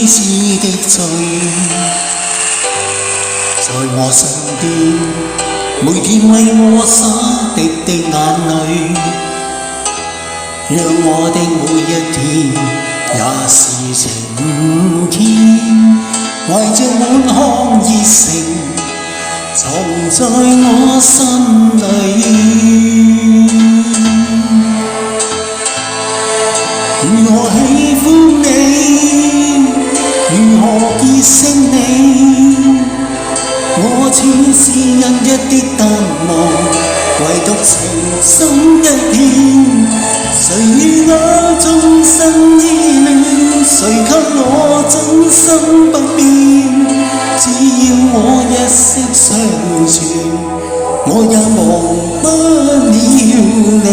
絲的罪，在我身邊，每天為我灑滴滴眼淚，讓我的每一天也是晴天，懷着滿腔熱誠，藏在我心裏。如何喜歡你，如何結識你，我似是人一啲淡忘，唯獨情深一片。誰與我終生依戀，誰給我真心不變？只要我一息相傳，我也忘不了你。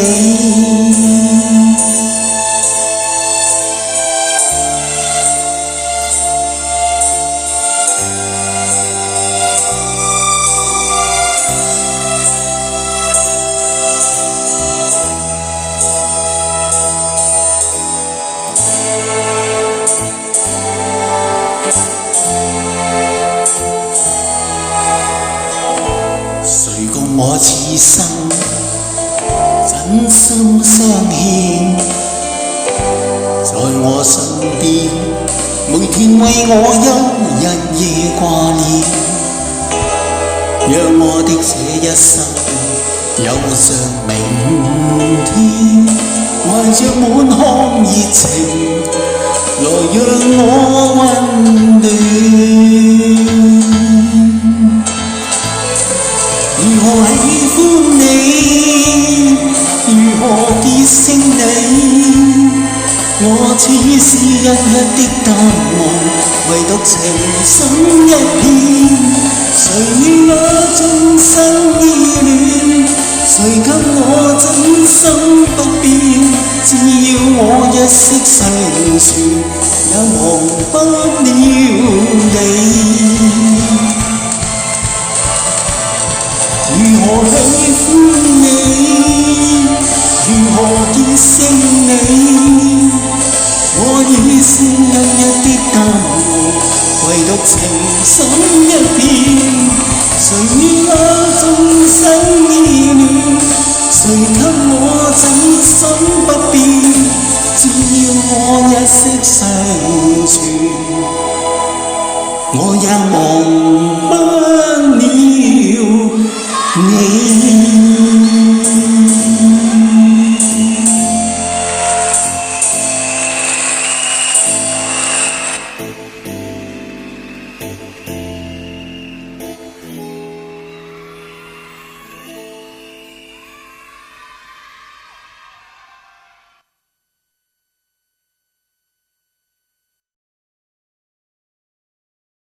誰共我此生真心相牽，在我身邊，每天為我憂日夜掛念，讓我的這一生有着明天，懷着滿腔熱情，來讓我溫暖。如何喜歡你，如何結識你，我似是日日的淡忘，唯獨情深一片。誰與我終生依戀，誰給我真心不變？只要我一息相傳，也忘不了你。如何喜歡你，如何結識你，我已是日日的淡忘，唯獨情深一片。誰與我終生依戀，誰給我真心不變？只要我一息相傳，我也忘不了你。